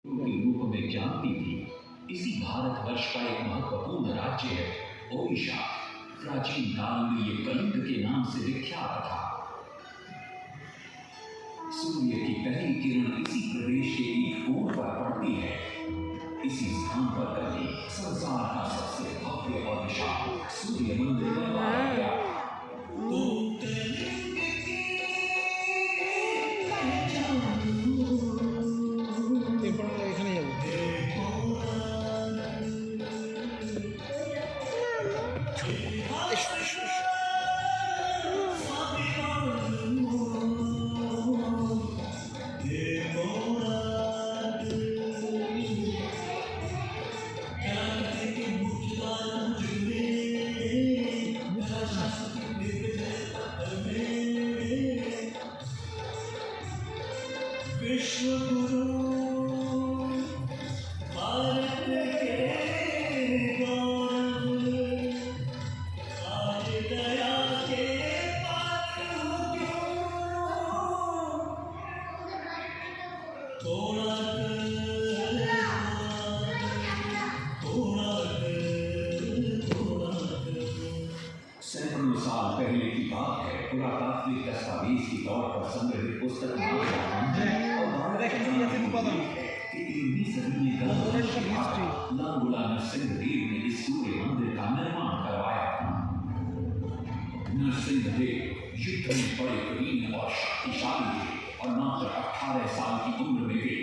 के रूप में जानती थी। इसी भारतवर्ष का एक महत्वपूर्ण राज्य है ओडिशा। प्राचीन काल में ये कलिंग के नाम से विख्यात था। सूर्य की पहली किरण इसी प्रदेश के एक कोण पर पड़ती है। इसी स्थान पर कभी संसार का सबसे भव्य और विशाल सूर्य मंदिर बनवाया गया। पुरातात्विक दस्तावेज के तौर पर संग्रहित पुस्तक लांगुला नरसिंहदेव ने इस सूर्य मंदिर का निर्माण करवाया था। नरसिंहदेव युद्ध में बड़े प्रवीण और शक्तिशाली थे और मात्र 18 साल की उम्र में वे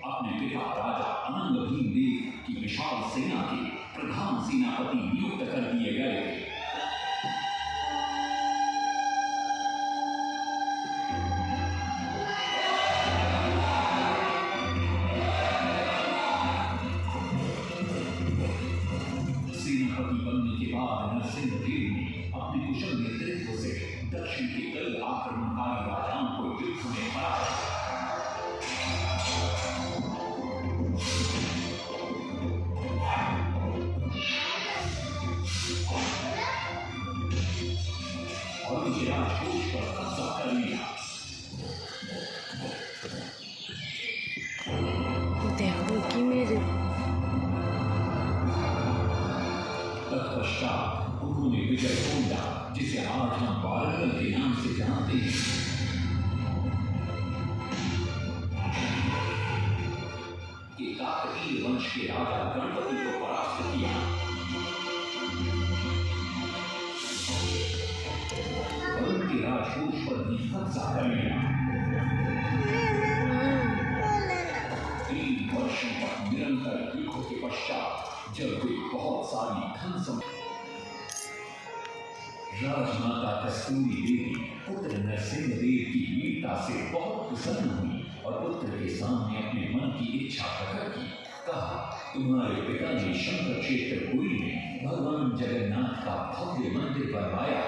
अपने पिता राजा अनंग भीमदेव की विशाल सेना के प्रधान सेनापति नियुक्त कर दिए गए थे। बनने के बाद नरसिंहदेव ने अपने कुशल नेतृत्व से दक्षिण के कई आक्रमणकारी राजाओं को युद्ध में हराया। और उनके राजकोष पर कब्जा कर लिया। देखो कि मेरे तत्पश्चात उन्होंने विजय कोंडा, जिसे आज हम वारंगल के नाम से जानते हैं, के काकतीय वंश के राजा गणपति को परास्त किया। और उनके राजकोष पर भी कब्जा कर लिया। 3 वर्षों तक निरंतर युद्ध के पश्चात जब वे बहुत सारी धन राजमाता कस्तूरी देवी पुत्र नरसिंहदेव की वीरता से बहुत प्रसन्न हुई और पुत्र के सामने अपने मन की इच्छा प्रकट की। कहा, तुम्हारे पिता ने शंकर क्षेत्रपुरी में भगवान जगन्नाथ का भव्य मंदिर बनवाया।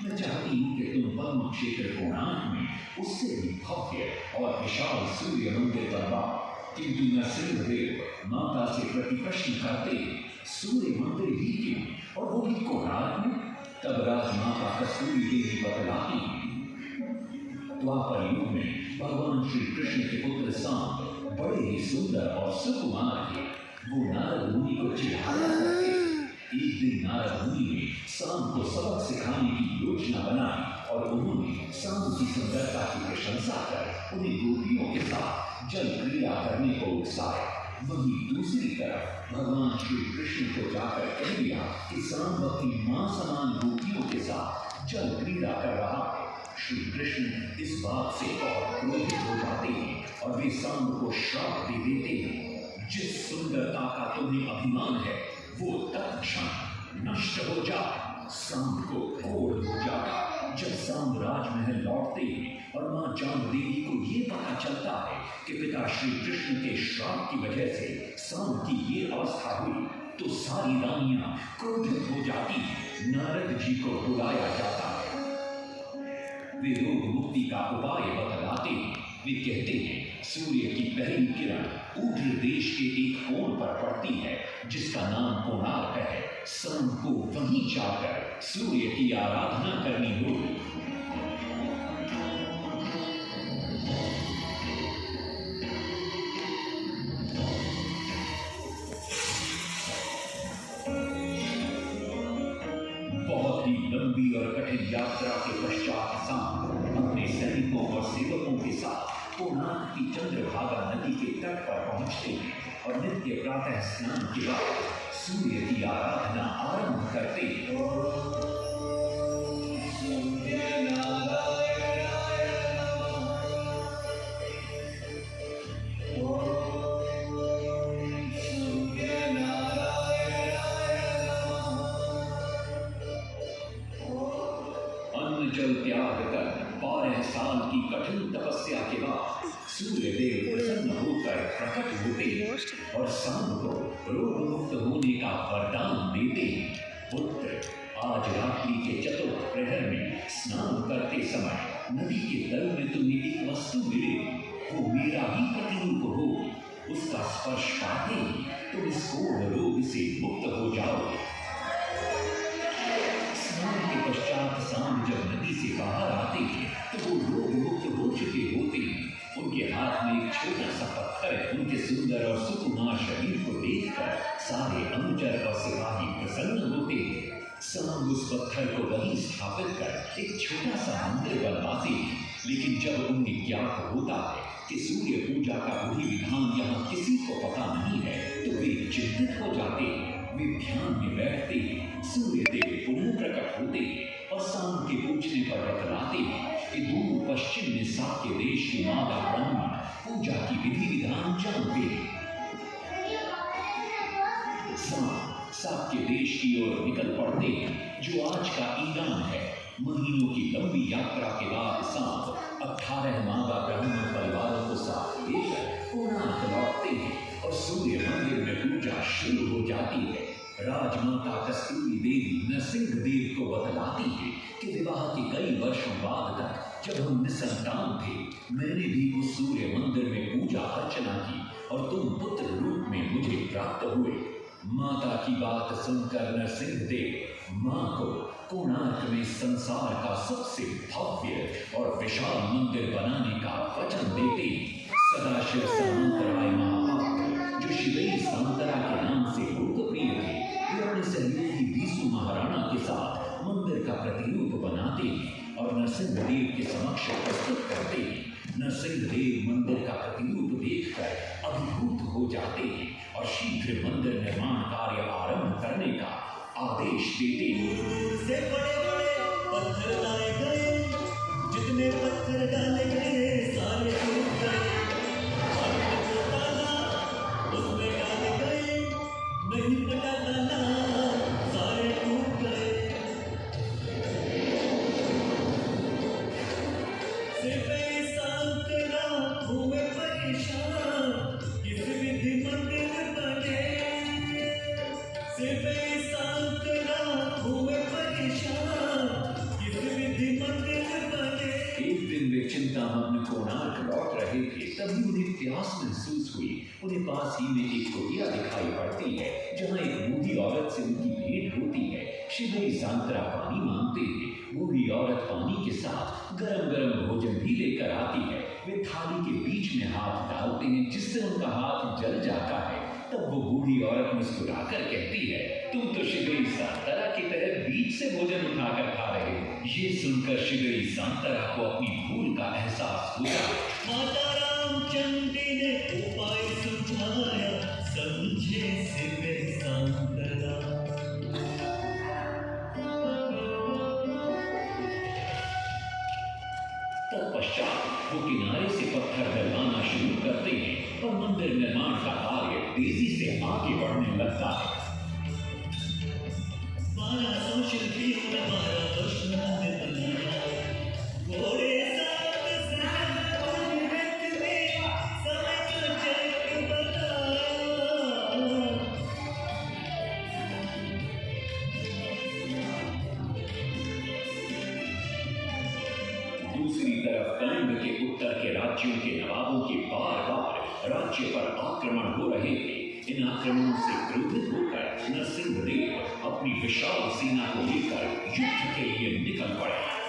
मैं चाहती हूँ कि तुम पद्म क्षेत्र कोणार्क में उससे भी भव्य और विशाल सूर्य मंदिर बनवाओ। किंतु नरसिंहदेव माता से प्रति प्रश्न करते, सूर्य मंदिर ही क्यों, और वो भी कोणार्क में? तब राजमाता कस्तूरी देवी बतलाती, द्वापर युग में भगवान श्री कृष्ण के पुत्र सांब बड़े ही सुंदर और सुकुमार थे। वो नारद मुनि को चिढ़ाया करते। एक दिन नारद मुनि ने सांब को सबक सिखाने की योजना बनाई और उन्होंने सांब की सुंदरता की प्रशंसा कर उन्हें गोपियों के साथ जल क्रीड़ा करने को उकसाया। वहीं दूसरी तरफ भगवान श्री कृष्ण को जाकर कह दिया कि सांब अपनी मां समान गोपियों के साथ जल क्रीड़ा कर रहा है। श्री कृष्ण इस बात से बहुत क्रोधित हो जाते हैं और वे सांब को श्राप दे देते हैं, जिस सुंदरता का तुम्हें अभिमान है वो तत्क्षण नष्ट हो जाए। सांब को क्रोध हो जाता। जब सांब राजमहल लौटते हैं और मां चांद देवी को ये पता चलता है कि पिता श्री कृष्ण के श्राप की वजह से सांब की ये अवस्था हुई, तो सारी रानियां क्रोधित हो जाती। नारद जी को बुलाया जाता है। वे रोग मुक्ति का उपाय बतलाते हैं। वे कहते हैं, सूर्य की पहली किरण ऊर्ध्व देश के एक कोण पर पड़ती है जिसका नाम कोणार्क है। सांब को वहीं जाकर सूर्य की आराधना करनी होगी। लंबी और कठिन यात्रा के पश्चात सांब अपने सैनिकों और सेवकों के साथ कोणार्क की चंद्रभागा नदी के तट पर पहुंचते हैं और नित्य प्रातः स्नान के बाद सूर्य की आराधना आरंभ करते हैं। जल त्याग कर 12 साल की कठिन तपस्या के बाद सूर्य देव प्रसन्न होकर प्रकट होते और सांब को रोग मुक्त होने का वरदान देते। पुत्र, आज रात्रि के चतुर्थ प्रहर में स्नान करते समय नदी के तल में तुम्हें एक वस्तु मिले, वो मेरा ही प्रतिरूप हो। उसका स्पर्श पाते ही तुम इस कोढ़ रोग से मुक्त हो जाओगे। स्नान के पश्चात सांब जब नदी से बाहर आते हैं तो वो रोग मुक्त हो चुके होते हैं। उनके हाथ में एक छोटा सा पत्थर है। उनके सुंदर और सुकुमार शरीर को देखकर सारे अनुचर और सिपाही प्रसन्न होते हैं। सांब उस पत्थर को वहीं स्थापित कर एक छोटा सा मंदिर बनवाते हैं। लेकिन जब उन्हें ज्ञात होता है कि सूर्य पूजा का विधि विधान यहाँ किसी को पता नहीं है तो वे चिंतित हो जाते हैं। वे ध्यान में बैठते हैं। सूर्य देव पुनः प्रकट होते हैं और सांब के पूछने पर बतलाते हैं कि दूर पश्चिम में साक्य देश के माता ब्राह्मण पूजा की विधि विधान जानते हैं। सांब साक्य देश की ओर निकल पड़ते हैं जो आज का ईरान है। महीनों की लंबी यात्रा के बाद सांब 18 मादा ब्राह्मण परिवारों को साथ लेकर कोणार्क लौटते हैं और सूर्य मंदिर में पूजा शुरू हो जाती है। राजमाता कस्तूरी देवी नरसिंह देव को बतलाती है कि विवाह के कई वर्षों बाद तक जब हम निसंतान थे, मैंने भी उस सूर्य मंदिर में पूजा अर्चना की और तुम पुत्र रूप में मुझे प्राप्त हुए। माता की बात सुनकर नरसिंह देव मां को कोणार्क में संसार का सबसे भव्य और विशाल मंदिर बनाने का वचन देते। सदाशिव सामंतराय महापात्र जो शिवई सांतरा के नाम से लोकप्रिय थे, वे अपने सहयोगी बीसू महाराणा के साथ मंदिर का प्रतिरूप बनाते हैं और नरसिंह देव के समक्ष प्रस्तुत करते हैं। नरसिंह देव मंदिर का प्रतिरूप देखकर अभिभूत हो जाते हैं और शीघ्र मंदिर निर्माण कार्य आरंभ करने का आदेश देते हैं। से बड़े-बड़े पत्थर लाए गए, जितने पत्थर डाले गए सारे टूट गए। उसमें डाले गए, नहीं पता डाला, सारे टूट गए। सिर्फ सांतरा हुए परेशान, किस विधि मंदिर बने। सिर्फ सांतरा हुए परेशान, किस विधि मंदिर बने। एक दिन वे चिंतामग्न कोणार्क लौट रहे थे, तभी उन्हें प्यास महसूस हुई। उन्हें पास ही में एक कुटिया दिखाई पड़ती है जहाँ एक बूढ़ी औरत से उनकी भेंट होती है। शिवई सांतरा पानी मांगते हैं। बूढ़ी औरत पानी के साथ गरम गरम भोजन भी लेकर आती है। वे थाली के बीच में हाथ डालते हैं जिससे उनका हाथ जल जाता है। तब वो बूढ़ी औरत मुस्कुराकर कहती है, तुम तो शिवई सांतरा की तरह बीच से भोजन उठाकर खा रहे हो। ये सुनकर शिवई सांतरा को अपनी भूल का एहसास हुआ। माता रामचंद्री ने उपाय सुझाया, समझे शिवई सांतरा। तत्पश्चात वो किनारे से पत्थर डलवाना शुरू करते हैं और मंदिर निर्माण का कार्य तेजी से आगे बढ़ने लगता है। 1200 शिल्पियों ने 12 वर्ष में मंदिर बनाया। घोड़े साथ सजाए रथ में, समय का चक्र बताया। दूसरी तरफ कलिंग के उत्तर के राज्यों के नवाबों के बार-बार राज्य पर आक्रमण हो रहे थे। इन आक्रमणों से क्रोधित होकर नरसिंह देव अपनी विशाल सेना को लेकर युद्ध के लिए निकल पड़े।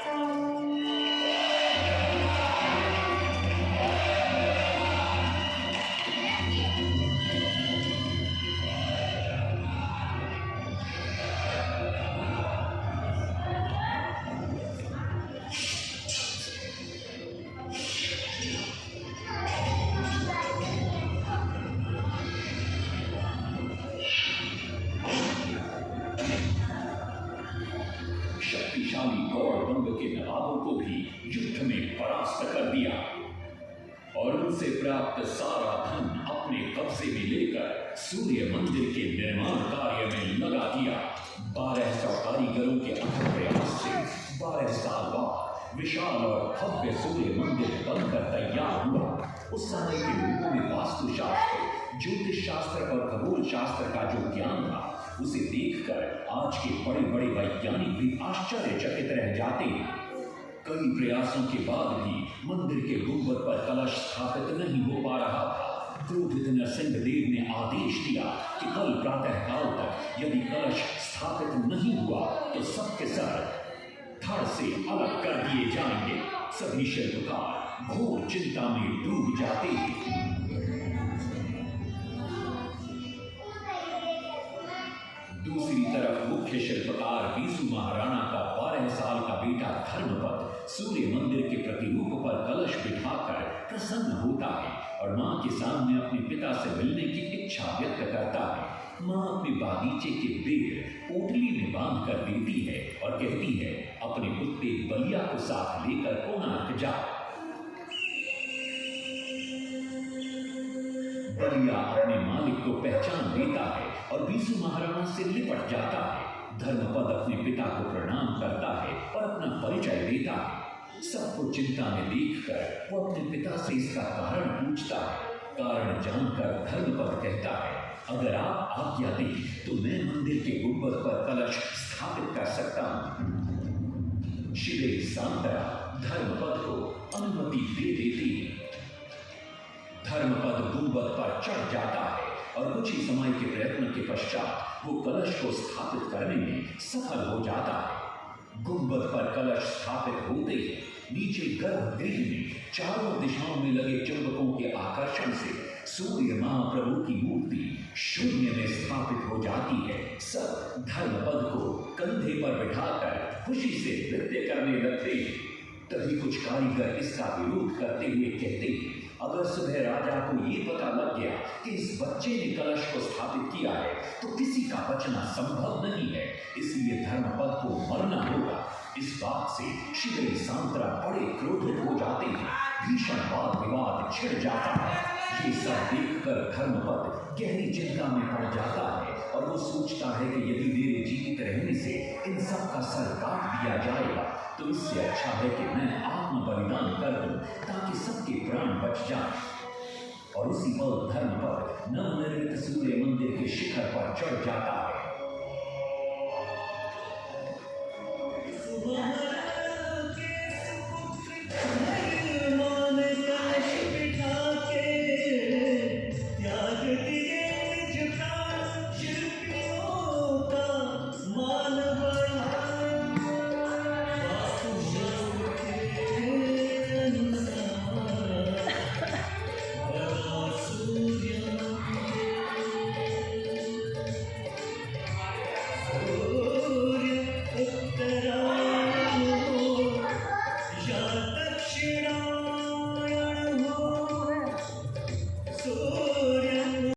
से भी लेकर सूर्य मंदिर के निर्माण कार्य में लगा दिया। 1200 कारीगरों के अथक प्रयास से 12 साल बाद विशाल और भव्य सूर्य मंदिर बनकर तैयार हुआ। उस समय के लोगों में वास्तुशास्त्र, ज्योतिष शास्त्र और खगोल शास्त्र का जो ज्ञान था, उसे देखकर आज के बड़े बड़े वैज्ञानिक भी आश्चर्यचकित रह जाते हैं। कई प्रयासों के बाद भी मंदिर के गुंबद पर कलश स्थापित नहीं हो पा रहा था। क्रोधित नरसिंह देव ने आदेश दिया कि कल प्रातः काल तक यदि कलश स्थापित नहीं हुआ तो सबके सर धड़ से अलग कर दिए जाएंगे। सभी शिल्पकार घोर चिंता में डूब जाते हैं। दूसरी तरफ मुख्य शिल्पकार बीसू महाराणा का 12 साल का बेटा धर्मपद सूर्य मंदिर के प्रतिरूप पर कलश बिठाकर प्रसन्न होता है और मां के सामने अपने पिता से मिलने की इच्छा व्यक्त करता है। मां अपने बागीचे के बेर पोटली में बांध कर देती है और कहती है, अपने कुत्ते बलिया को साथ लेकर कोणार्क जा। बलिया अपने मालिक को पहचान लेता है और बीसू महाराणा से लिपट जाता है। धर्मपद अपने पिता को प्रणाम करता है और अपना परिचय देता है। सबको चिंता में देखकर वो अपने पिता से इसका कारण पूछता है। कारण जानकर धर्मपद कहता है, अगर आप आज्ञा दें तो मैं मंदिर के गुंबद पर कलश स्थापित कर सकता हूं। शिवे सांतरा धर्मपद को अनुमति दे देती है। धर्मपद गुंबद पर चढ़ जाता है और कुछ ही समय के प्रयत्न के पश्चात वो कलश को स्थापित करने में सफल हो जाता है। गुंबद पर कलश स्थापित होते ही नीचे गर्भगृह में चारों दिशाओं में लगे चुंबकों के आकर्षण से सूर्य महाप्रभु की मूर्ति शून्य में स्थापित हो जाती है। सब धर्मपद को कंधे पर बिठाकर खुशी से नृत्य करने लगते हैं। तभी कुछ कारीगर इसका विरोध करते हुए कहते हैं, अगर सुबह राजा को ये पता लग गया कि इस बच्चे ने कलश को स्थापित किया है तो किसी का बचना संभव नहीं है, इसलिए धर्मपद को मरना होगा। इस बात से शिवे सांतरा बड़े क्रोधित हो जाते हैं। भीषण वाद विवाद छिड़ जाता है। ये सब देखकर धर्मपद गहरी चिंता में पड़ जाता है और वो सोचता है कि यदि मेरे जीवित रहने से इन सब का सर काट दिया जाएगा तो इससे अच्छा है कि मैं आत्म बलिदान कर दूं ताकि सबके प्राण बच जाएं। और उसी पल धर्मपद नवनिर्मित सूर्य मंदिर के शिखर पर चढ़ जाता है। सुबह